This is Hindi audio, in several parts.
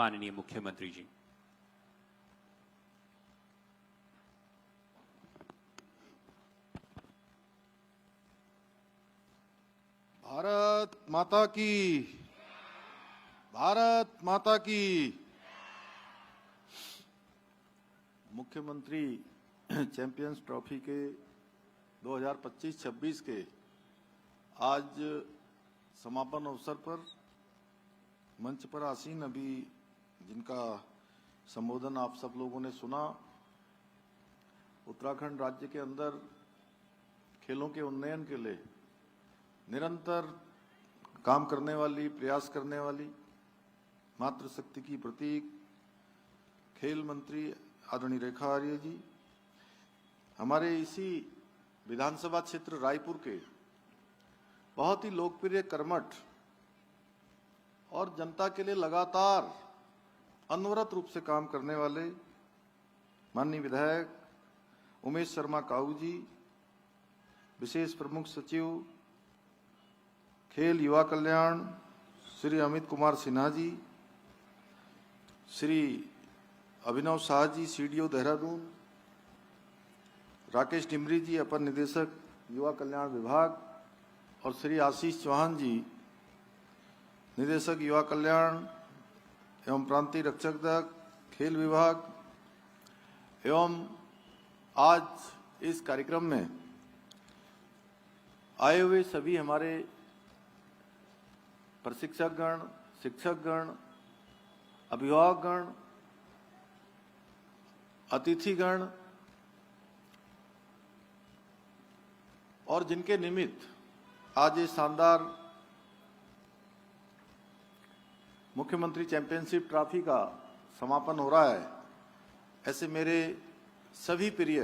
माननीय मुख्यमंत्री जी। भारत माता की, भारत माता की। मुख्यमंत्री चैंपियंस ट्रॉफी के 2025-26 के आज समापन अवसर पर मंच पर आसीन अभी जिनका संबोधन आप सब लोगों ने सुना, उत्तराखंड राज्य के अंदर खेलों के उन्नयन के लिए निरंतर काम करने वाली, प्रयास करने वाली मातृशक्ति की प्रतीक खेल मंत्री आदरणीय रेखा आर्य जी हमारे इसी विधानसभा क्षेत्र रायपुर के बहुत ही लोकप्रिय, कर्मठ और जनता के लिए लगातार अनवरत रूप से काम करने वाले माननीय विधायक उमेश शर्मा काऊ जी, विशेष प्रमुख सचिव खेल युवा कल्याण श्री अमित कुमार सिन्हा जी, श्री अभिनव शाह जी सीडीओ देहरादून, राकेश डिमरी जी अपर निदेशक युवा कल्याण विभाग और श्री आशीष चौहान जी निदेशक युवा कल्याण एवं प्रांतीय रक्षक दल खेल विभाग एवं आज इस कार्यक्रम में आए हुए सभी हमारे प्रशिक्षकगण, शिक्षकगण, अभिभावकगण, अतिथिगण और जिनके निमित्त आज ये शानदार मुख्यमंत्री चैंपियनशिप ट्रॉफी का समापन हो रहा है, ऐसे मेरे सभी प्रिय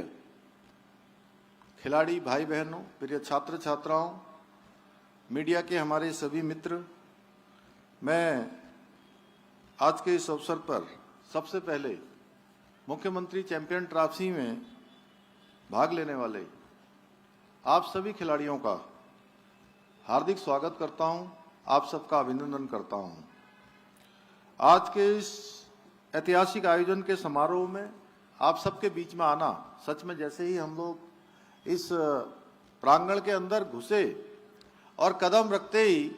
खिलाड़ी भाई बहनों, प्रिय छात्र छात्राओं, मीडिया के हमारे सभी मित्र, मैं आज के इस अवसर पर सबसे पहले मुख्यमंत्री चैंपियन ट्रॉफी में भाग लेने वाले आप सभी खिलाड़ियों का हार्दिक स्वागत करता हूं, आप सबका अभिनंदन करता हूं। आज के इस ऐतिहासिक आयोजन के समारोह में आप सबके बीच में आना, सच में जैसे ही हम लोग इस प्रांगण के अंदर घुसे और कदम रखते ही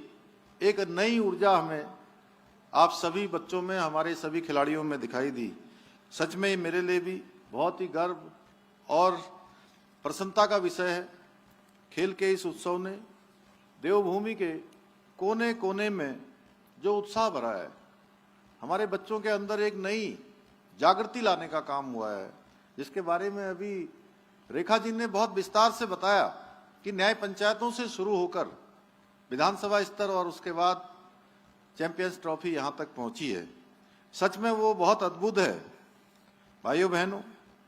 एक नई ऊर्जा हमें आप सभी बच्चों में, हमारे सभी खिलाड़ियों में दिखाई दी। सच में मेरे लिए भी बहुत ही गर्व और प्रसन्नता का विषय है। खेल के इस उत्सव ने देवभूमि के कोने कोने में जो उत्साह भरा है, हमारे बच्चों के अंदर एक नई जागृति लाने का काम हुआ है, जिसके बारे में अभी रेखा जी ने बहुत विस्तार से बताया कि न्याय पंचायतों से शुरू होकर विधानसभा स्तर और उसके बाद चैंपियंस ट्रॉफी यहां तक पहुंची है। सच में वो बहुत अद्भुत है। भाइयों बहनों,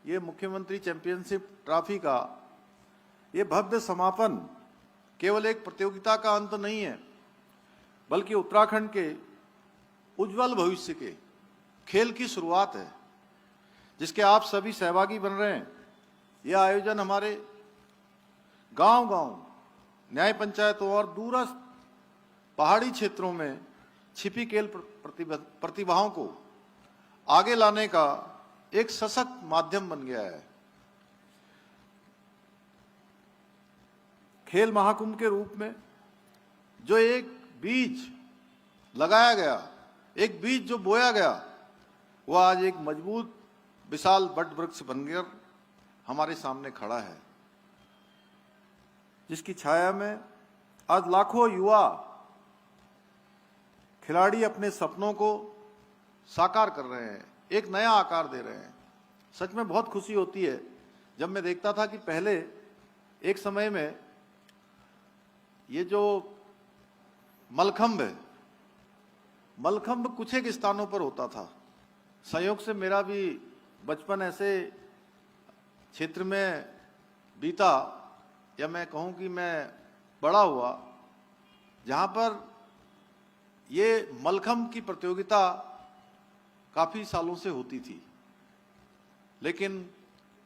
ये मुख्यमंत्री चैंपियनशिप ट्रॉफी का ये भव्य समापन केवल एक प्रतियोगिता का अंत नहीं है, बल्कि उत्तराखंड के उज्जवल भविष्य के खेल की शुरुआत है, जिसके आप सभी सहभागी बन रहे हैं। यह आयोजन हमारे गांव-गांव, न्याय पंचायतों और दूरस्थ पहाड़ी क्षेत्रों में छिपी खेल प्रतिभाओं को आगे लाने का एक सशक्त माध्यम बन गया है। खेल महाकुंभ के रूप में जो एक बीज लगाया गया, एक बीज जो बोया गया, वह आज एक मजबूत विशाल वट वृक्ष बनकर हमारे सामने खड़ा है, जिसकी छाया में आज लाखों युवा खिलाड़ी अपने सपनों को साकार कर रहे हैं, एक नया आकार दे रहे हैं। सच में बहुत खुशी होती है जब मैं देखता था कि पहले एक समय में ये जो मलखंभ है, मलखंभ कुछ एक स्थानों पर होता था। संयोग से मेरा भी बचपन ऐसे क्षेत्र में बीता, या मैं कहूं कि मैं बड़ा हुआ, जहां पर ये मलखंभ की प्रतियोगिता काफी सालों से होती थी। लेकिन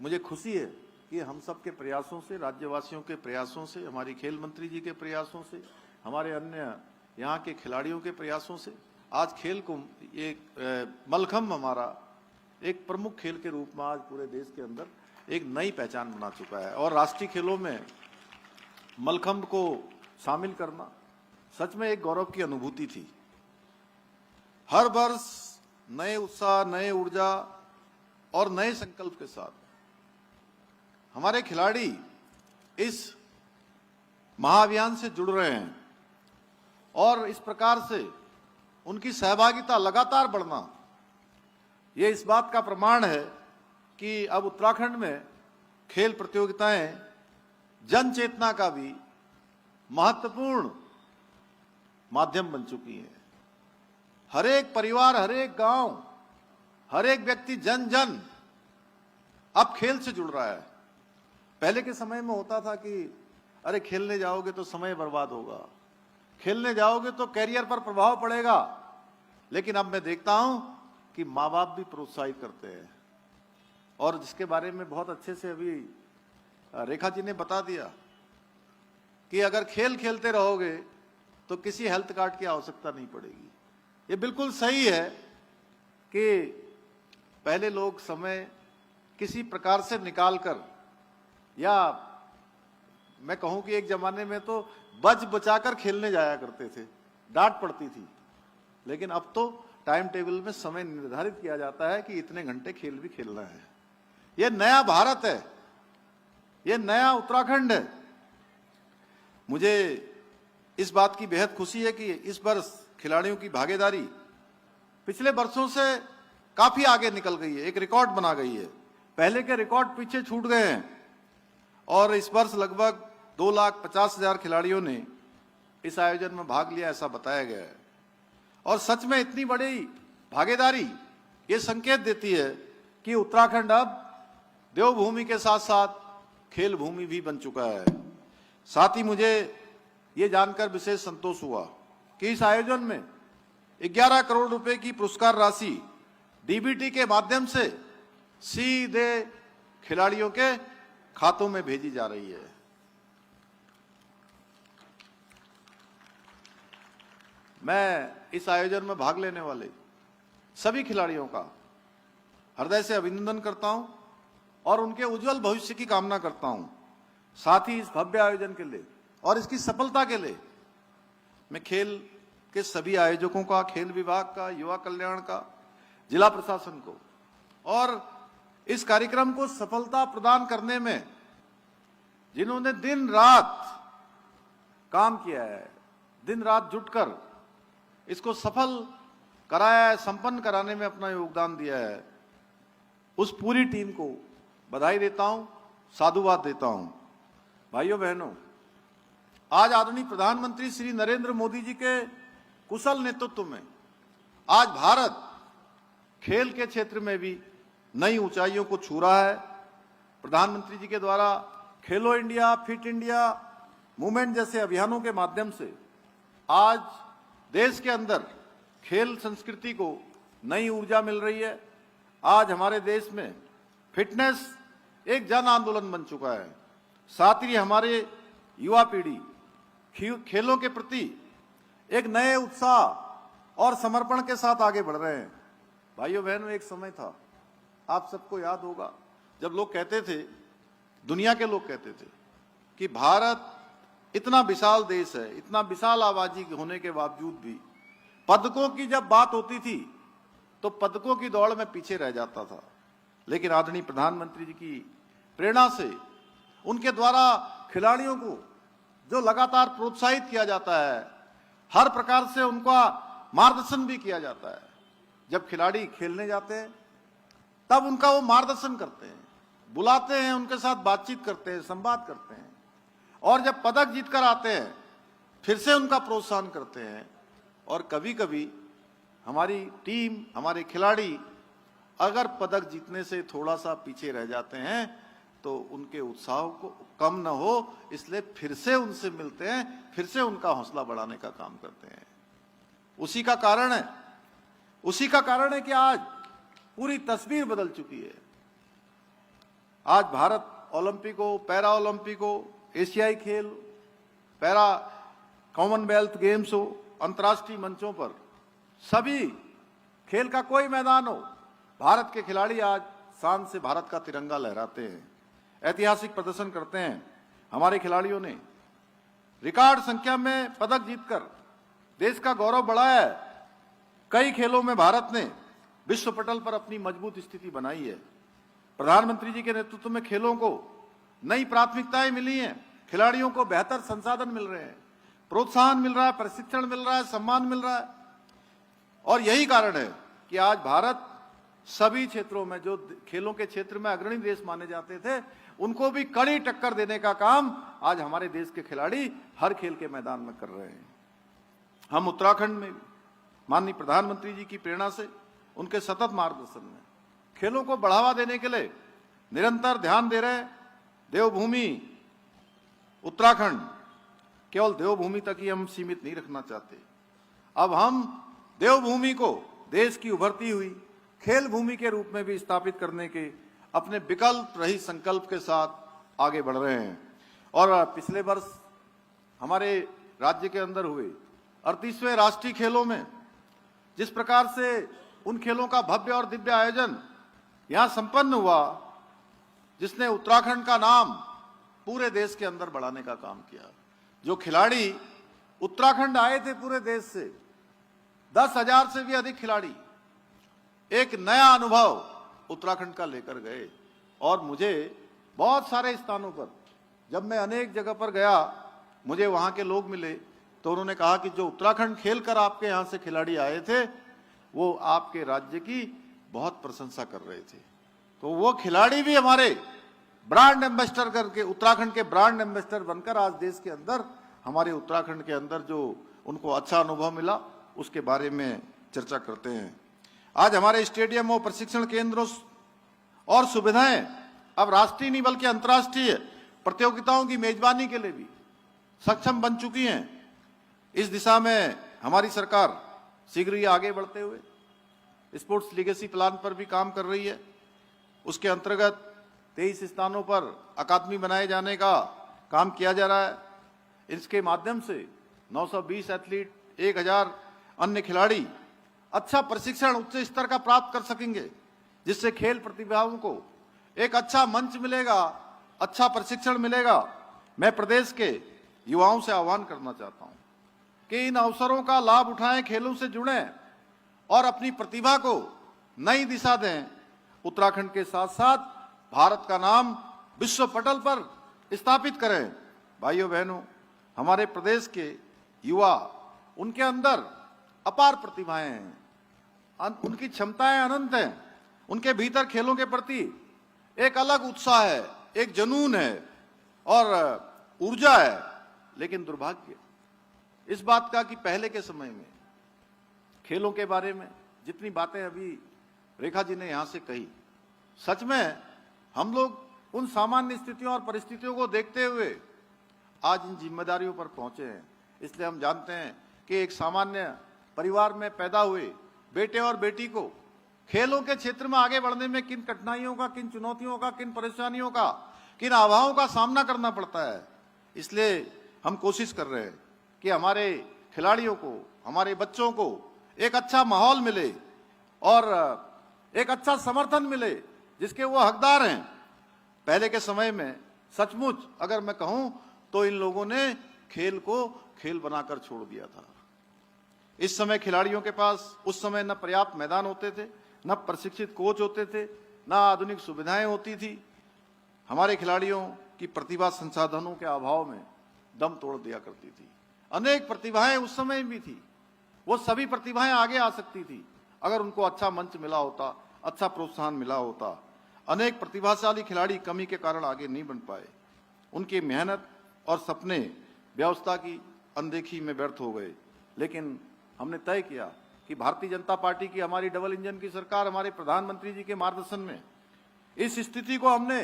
मुझे खुशी है कि हम सब के प्रयासों से, राज्यवासियों के प्रयासों से, हमारी खेल मंत्री जी के प्रयासों से, हमारे अन्य यहाँ के खिलाड़ियों के प्रयासों से आज खेल को एक मलखम्ब हमारा एक प्रमुख खेल के रूप में आज पूरे देश के अंदर एक नई पहचान बना चुका है। और राष्ट्रीय खेलों में मलखम्ब को शामिल करना सच में एक गौरव की अनुभूति थी। हर वर्ष नए उत्साह, नए ऊर्जा और नए संकल्प के साथ हमारे खिलाड़ी इस महाअभियान से जुड़ रहे हैं और इस प्रकार से उनकी सहभागिता लगातार बढ़ना ये इस बात का प्रमाण है कि अब उत्तराखंड में खेल प्रतियोगिताएं जन चेतना का भी महत्वपूर्ण माध्यम बन चुकी हैं। हर एक परिवार, हर एक गांव, हर एक व्यक्ति, जन जन अब खेल से जुड़ रहा है। पहले के समय में होता था कि अरे खेलने जाओगे तो समय बर्बाद होगा, खेलने जाओगे तो कैरियर पर प्रभाव पड़ेगा। लेकिन अब मैं देखता हूं कि माँ बाप भी प्रोत्साहित करते हैं और जिसके बारे में बहुत अच्छे से अभी रेखा जी ने बता दिया कि अगर खेल खेलते रहोगे तो किसी हेल्थ कार्ड की आवश्यकता नहीं पड़ेगी। ये बिल्कुल सही है कि पहले लोग समय किसी प्रकार से निकालकर, या मैं कहूं कि एक जमाने में तो बच बचाकर खेलने जाया करते थे, डांट पड़ती थी। लेकिन अब तो टाइम टेबल में समय निर्धारित किया जाता है कि इतने घंटे खेल भी खेलना है। यह नया भारत है, यह नया उत्तराखंड है। मुझे इस बात की बेहद खुशी है कि इस वर्ष खिलाड़ियों की भागीदारी पिछले वर्षों से काफी आगे निकल गई है, एक रिकॉर्ड बना गई है। पहले के रिकॉर्ड पीछे छूट गए हैं और इस वर्ष लगभग 2,50,000 खिलाड़ियों ने इस आयोजन में भाग लिया, ऐसा बताया गया है। और सच में इतनी बड़ी भागीदारी ये संकेत देती है कि उत्तराखंड अब देवभूमि के साथ साथ खेल भूमि भी बन चुका है। साथ ही मुझे ये जानकर विशेष संतोष हुआ कि इस आयोजन में 11 करोड़ रुपए की पुरस्कार राशि डीबीटी के माध्यम से सीधे खिलाड़ियों के खातों में भेजी जा रही है। मैं इस आयोजन में भाग लेने वाले सभी खिलाड़ियों का हृदय से अभिनंदन करता हूं और उनके उज्जवल भविष्य की कामना करता हूं। साथ ही इस भव्य आयोजन के लिए और इसकी सफलता के लिए मैं खेल के सभी आयोजकों का, खेल विभाग का, युवा कल्याण का, जिला प्रशासन को और इस कार्यक्रम को सफलता प्रदान करने में जिन्होंने दिन रात काम किया है, दिन रात जुटकर इसको सफल कराया है, संपन्न कराने में अपना योगदान दिया है, उस पूरी टीम को बधाई देता हूं, साधुवाद देता हूं। भाइयों बहनों, आज आदरणीय प्रधानमंत्री श्री नरेंद्र मोदी जी के कुशल नेतृत्व में आज भारत खेल के क्षेत्र में भी नई ऊंचाइयों को छू रहा है। प्रधानमंत्री जी के द्वारा खेलो इंडिया, फिट इंडिया मूवमेंट जैसे अभियानों के माध्यम से आज देश के अंदर खेल संस्कृति को नई ऊर्जा मिल रही है। आज हमारे देश में फिटनेस एक जन आंदोलन बन चुका है। साथ ही हमारे युवा पीढ़ी खेलों के प्रति एक नए उत्साह और समर्पण के साथ आगे बढ़ रहे हैं। भाइयों बहनों, एक समय था, आप सबको याद होगा, जब लोग कहते थे, दुनिया के लोग कहते थे कि भारत इतना विशाल देश है, इतना विशाल आबादी होने के बावजूद भी पदकों की जब बात होती थी तो पदकों की दौड़ में पीछे रह जाता था। लेकिन आदरणीय प्रधानमंत्री जी की प्रेरणा से, उनके द्वारा खिलाड़ियों को जो लगातार प्रोत्साहित किया जाता है, हर प्रकार से उनका मार्गदर्शन भी किया जाता है। जब खिलाड़ी खेलने जाते हैं तब उनका वो मार्गदर्शन करते हैं, बुलाते हैं, उनके साथ बातचीत करते हैं, संवाद करते हैं और जब पदक जीतकर आते हैं फिर से उनका प्रोत्साहन करते हैं। और कभी कभी हमारी टीम, हमारे खिलाड़ी अगर पदक जीतने से थोड़ा सा पीछे रह जाते हैं तो उनके उत्साह को कम न हो, इसलिए फिर से उनसे मिलते हैं, फिर से उनका हौसला बढ़ाने का काम करते हैं। उसी का कारण है कि आज पूरी तस्वीर बदल चुकी है। आज भारत ओलंपिक हो, पैरा ओलंपिक हो, एशियाई खेल, पैरा कॉमनवेल्थ गेम्स हो, अंतर्राष्ट्रीय मंचों पर सभी खेल का कोई मैदान हो, भारत के खिलाड़ी आज शान से भारत का तिरंगा लहराते हैं, ऐतिहासिक प्रदर्शन करते हैं। हमारे खिलाड़ियों ने रिकॉर्ड संख्या में पदक जीतकर देश का गौरव बढ़ाया है। कई खेलों में भारत ने विश्व पटल पर अपनी मजबूत स्थिति बनाई है। प्रधानमंत्री जी के नेतृत्व में खेलों को नई प्राथमिकताएं मिली हैं, खिलाड़ियों को बेहतर संसाधन मिल रहे हैं, प्रोत्साहन मिल रहा है, प्रशिक्षण मिल रहा है, सम्मान मिल रहा है। और यही कारण है कि आज भारत सभी क्षेत्रों में, जो खेलों के क्षेत्र में अग्रणी देश माने जाते थे, उनको भी कड़ी टक्कर देने का काम आज हमारे देश के खिलाड़ी हर खेल के मैदान में कर रहे हैं। हम उत्तराखंड में माननीय प्रधानमंत्री जी की प्रेरणा से, उनके सतत मार्गदर्शन में खेलों को बढ़ावा देने के लिए निरंतर ध्यान दे रहे हैं। देवभूमि उत्तराखंड केवल देवभूमि तक ही हम सीमित नहीं रखना चाहते। अब हम देवभूमि को देश की उभरती हुई खेल भूमि के रूप में भी स्थापित करने के अपने विकल्प रहित संकल्प के साथ आगे बढ़ रहे हैं। और पिछले वर्ष हमारे राज्य के अंदर हुए 38वें राष्ट्रीय खेलों में जिस प्रकार से उन खेलों का भव्य और दिव्य आयोजन यहां संपन्न हुआ, जिसने उत्तराखंड का नाम पूरे देश के अंदर बढ़ाने का काम किया। जो खिलाड़ी उत्तराखंड आए थे पूरे देश से, 10,000 से भी अधिक खिलाड़ी एक नया अनुभव उत्तराखंड का लेकर गए। और मुझे बहुत सारे स्थानों पर, जब मैं अनेक जगह पर गया, मुझे वहां के लोग मिले तो उन्होंने कहा कि जो उत्तराखंड खेलकर आपके यहां से खिलाड़ी आए थे, वो आपके राज्य की बहुत प्रशंसा कर रहे थे। तो वो खिलाड़ी भी हमारे ब्रांड एम्बेसडर करके, उत्तराखंड के ब्रांड एम्बेसडर बनकर आज देश के अंदर, हमारे उत्तराखंड के अंदर जो उनको अच्छा अनुभव मिला, उसके बारे में चर्चा करते हैं। आज हमारे स्टेडियम और प्रशिक्षण केंद्रों और सुविधाएं अब राष्ट्रीय नहीं बल्कि अंतर्राष्ट्रीय प्रतियोगिताओं की मेजबानी के लिए भी सक्षम बन चुकी हैं। इस दिशा में हमारी सरकार शीघ्र ही आगे बढ़ते हुए स्पोर्ट्स लीगेसी प्लान पर भी काम कर रही है। उसके अंतर्गत 23 स्थानों पर अकादमी बनाए जाने का काम किया जा रहा है। इसके माध्यम से 920 एथलीट, 1000 अन्य खिलाड़ी अच्छा प्रशिक्षण उच्च स्तर का प्राप्त कर सकेंगे, जिससे खेल प्रतिभाओं को एक अच्छा मंच मिलेगा, अच्छा प्रशिक्षण मिलेगा। मैं प्रदेश के युवाओं से आह्वान करना चाहता हूं कि इन अवसरों का लाभ उठाएं, खेलों से जुड़ें और अपनी प्रतिभा को नई दिशा दें। उत्तराखंड के साथ साथ भारत का नाम विश्व पटल पर स्थापित करें। भाइयों बहनों, हमारे प्रदेश के युवा, उनके अंदर अपार प्रतिभाएं हैं, उनकी क्षमताएं अनंत हैं। उनके भीतर खेलों के प्रति एक अलग उत्साह है, एक जुनून है और ऊर्जा है। लेकिन दुर्भाग्य इस बात का कि पहले के समय में खेलों के बारे में जितनी बातें अभी रेखा जी ने यहां से कही, सच में हम लोग उन सामान्य स्थितियों और परिस्थितियों को देखते हुए आज इन जिम्मेदारियों पर पहुंचे हैं। इसलिए हम जानते हैं कि एक सामान्य परिवार में पैदा हुए बेटे और बेटी को खेलों के क्षेत्र में आगे बढ़ने में किन कठिनाइयों का, किन चुनौतियों का, किन परेशानियों का, किन अभावों का सामना करना पड़ता है। इसलिए हम कोशिश कर रहे हैं कि हमारे खिलाड़ियों को, हमारे बच्चों को एक अच्छा माहौल मिले और एक अच्छा समर्थन मिले जिसके वो हकदार हैं। पहले के समय में सचमुच अगर मैं कहूं तो इन लोगों ने खेल को खेल बनाकर छोड़ दिया था। इस समय खिलाड़ियों के पास उस समय न पर्याप्त मैदान होते थे, न प्रशिक्षित कोच होते थे, न आधुनिक सुविधाएं होती थी। हमारे खिलाड़ियों की प्रतिभा संसाधनों के अभाव में दम तोड़ दिया करती थी। अनेक प्रतिभाएं उस समय भी थी, वो सभी प्रतिभाएं आगे आ सकती थी अगर उनको अच्छा मंच मिला होता, अच्छा प्रोत्साहन मिला होता। अनेक प्रतिभाशाली खिलाड़ी कमी के कारण आगे नहीं बन पाए। उनकी मेहनत और सपने व्यवस्था की अनदेखी में व्यर्थ हो गए। लेकिन हमने तय किया कि भारतीय जनता पार्टी की, हमारी डबल इंजन की सरकार, हमारे प्रधानमंत्री जी के मार्गदर्शन में इस स्थिति को हमने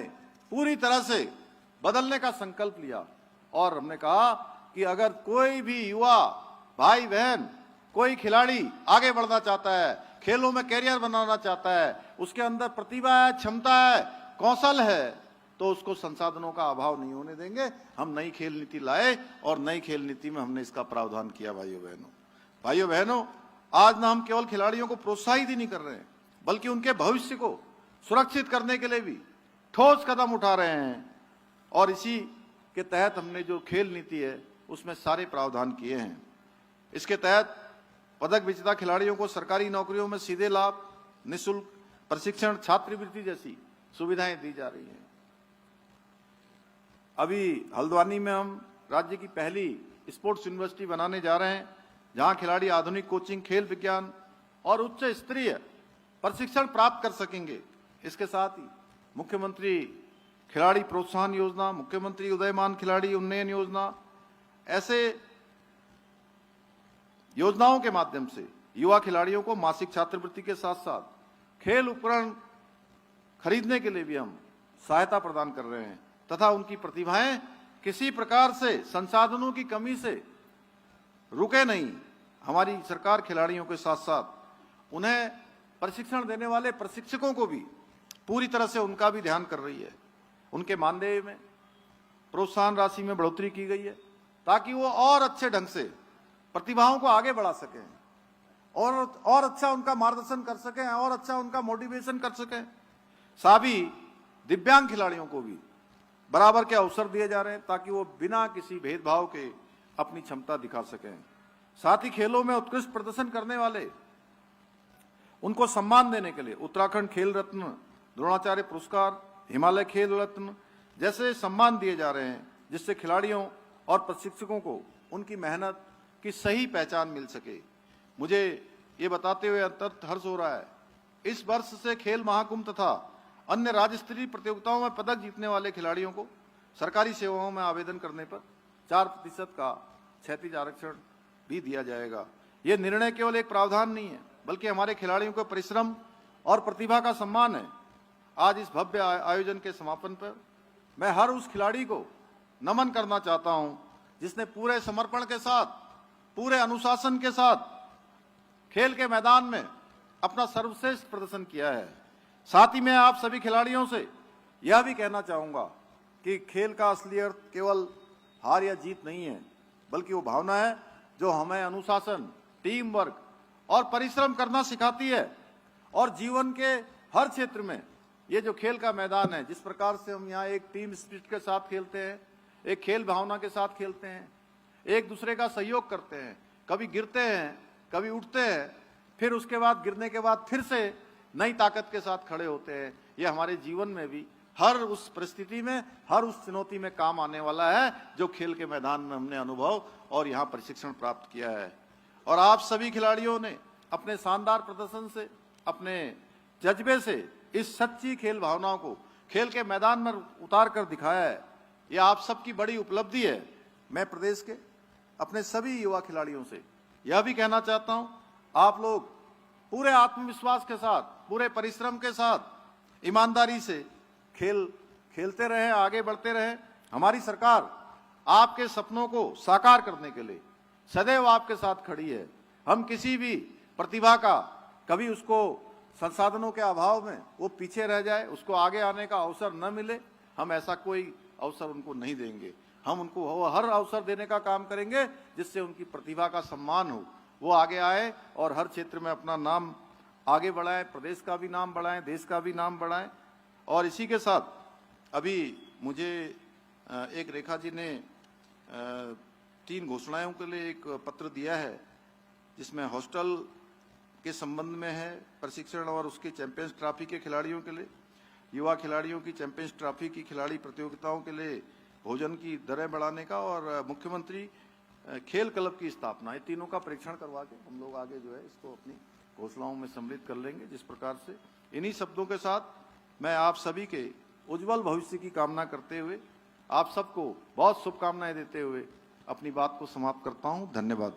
पूरी तरह से बदलने का संकल्प लिया। और हमने कहा कि अगर कोई भी युवा भाई बहन, कोई खिलाड़ी आगे बढ़ना चाहता है, खेलों में कैरियर बनाना चाहता है, उसके अंदर प्रतिभा है, क्षमता है, कौशल है, तो उसको संसाधनों का अभाव नहीं होने देंगे। हम नई खेल नीति लाए और नई खेल नीति में हमने इसका प्रावधान किया। भाइयों बहनों, आज ना हम केवल खिलाड़ियों को प्रोत्साहित ही नहीं कर रहे हैं, बल्कि उनके भविष्य को सुरक्षित करने के लिए भी ठोस कदम उठा रहे हैं। और इसी के तहत हमने जो खेल नीति है उसमें सारे प्रावधान किए हैं। इसके तहत पदक विजेता खिलाड़ियों को सरकारी नौकरियों में सीधे लाभ, निःशुल्क प्रशिक्षण, छात्रवृत्ति जैसी सुविधाएं दी जा रही हैं। अभी हल्द्वानी में हम राज्य की पहली स्पोर्ट्स यूनिवर्सिटी बनाने जा रहे हैं, जहां खिलाड़ी आधुनिक कोचिंग, खेल विज्ञान और उच्च स्तरीय प्रशिक्षण प्राप्त कर सकेंगे। इसके साथ ही मुख्यमंत्री खिलाड़ी प्रोत्साहन योजना, मुख्यमंत्री उदयमान खिलाड़ी उन्नयन योजना, ऐसे योजनाओं के माध्यम से युवा खिलाड़ियों को मासिक छात्रवृत्ति के साथ साथ खेल उपकरण खरीदने के लिए भी हम सहायता प्रदान कर रहे हैं, तथा उनकी प्रतिभाएं किसी प्रकार से संसाधनों की कमी से रुके नहीं। हमारी सरकार खिलाड़ियों के साथ साथ उन्हें प्रशिक्षण देने वाले प्रशिक्षकों को भी पूरी तरह से उनका भी ध्यान कर रही है। उनके मानदेय में प्रोत्साहन राशि में बढ़ोतरी की गई है, ताकि वो और अच्छे ढंग से प्रतिभाओं को आगे बढ़ा सकें और अच्छा उनका मार्गदर्शन कर सकें और अच्छा उनका मोटिवेशन कर सकें। सभी दिव्यांग खिलाड़ियों को भी बराबर के अवसर दिए जा रहे हैं, ताकि वो बिना किसी भेदभाव के अपनी क्षमता दिखा सकें। साथ ही खेलों में उत्कृष्ट प्रदर्शन करने वाले उनको सम्मान देने के लिए उत्तराखंड खेल रत्न, द्रोणाचार्य पुरस्कार, हिमालय खेल रत्न जैसे सम्मान दिए जा रहे हैं, जिससे खिलाड़ियों और प्रशिक्षकों को उनकी मेहनत की सही पहचान मिल सके। मुझे ये बताते हुए अत्यंत हर्ष हो रहा है, इस वर्ष से खेल महाकुंभ तथा अन्य राज्य स्तरीय प्रतियोगिताओं में पदक जीतने वाले खिलाड़ियों को सरकारी सेवाओं में आवेदन करने पर 4% का क्षैतिज आरक्षण भी दिया जाएगा। ये निर्णय केवल एक प्रावधान नहीं है, बल्कि हमारे खिलाड़ियों के परिश्रम और प्रतिभा का सम्मान है। आज इस भव्य आयोजन के समापन पर मैं हर उस खिलाड़ी को नमन करना चाहता हूं, जिसने पूरे समर्पण के साथ, पूरे अनुशासन के साथ खेल के मैदान में अपना सर्वश्रेष्ठ प्रदर्शन किया है। साथ ही मैं आप सभी खिलाड़ियों से यह भी कहना चाहूंगा कि खेल का असली अर्थ केवल हार या जीत नहीं है, बल्कि वो भावना है जो हमें अनुशासन, टीम वर्क और परिश्रम करना सिखाती है। और जीवन के हर क्षेत्र में ये जो खेल का मैदान है, जिस प्रकार से हम यहाँ एक टीम स्पिरिट के साथ खेलते हैं, एक खेल भावना के साथ खेलते हैं, एक दूसरे का सहयोग करते हैं, कभी गिरते हैं, कभी उठते हैं, फिर उसके बाद गिरने के बाद फिर से नई ताकत के साथ खड़े होते हैं। ये हमारे जीवन में भी हर उस परिस्थिति में, हर उस चुनौती में काम आने वाला है, जो खेल के मैदान में हमने अनुभव और यहाँ प्रशिक्षण प्राप्त किया है। और आप सभी खिलाड़ियों ने अपने शानदार प्रदर्शन से, अपने जज्बे से इस सच्ची खेल भावनाओं को खेल के मैदान में उतार कर दिखाया है। ये आप सबकी बड़ी उपलब्धि है। मैं प्रदेश के अपने सभी युवा खिलाड़ियों से यह भी कहना चाहता हूं, आप लोग पूरे आत्मविश्वास के साथ, पूरे परिश्रम के साथ, ईमानदारी से खेलते रहें, आगे बढ़ते रहें। हमारी सरकार आपके सपनों को साकार करने के लिए सदैव आपके साथ खड़ी है। हम किसी भी प्रतिभा का कभी उसको संसाधनों के अभाव में वो पीछे रह जाए, उसको आगे आने का अवसर न मिले, हम ऐसा कोई अवसर उनको नहीं देंगे। हम उनको हर अवसर देने का काम करेंगे जिससे उनकी प्रतिभा का सम्मान हो, वो आगे आए और हर क्षेत्र में अपना नाम आगे बढ़ाएं, प्रदेश का भी नाम बढ़ाएं, देश का भी नाम बढ़ाएं। और इसी के साथ अभी मुझे एक रेखा जी ने 3 घोषणाओं के लिए एक पत्र दिया है, जिसमें हॉस्टल के संबंध में है प्रशिक्षण और उसके चैंपियंस ट्रॉफी के खिलाड़ियों के लिए, युवा खिलाड़ियों की चैंपियंस ट्रॉफी की खिलाड़ी प्रतियोगिताओं के लिए भोजन की दरें बढ़ाने का, और मुख्यमंत्री खेल क्लब की स्थापना, ये तीनों का परीक्षण करवा के हम लोग आगे जो है इसको अपनी घोषणाओं में सम्मिलित कर लेंगे। जिस प्रकार से इन्हीं शब्दों के साथ मैं आप सभी के उज्जवल भविष्य की कामना करते हुए, आप सबको बहुत शुभकामनाएं देते हुए अपनी बात को समाप्त करता हूं। धन्यवाद।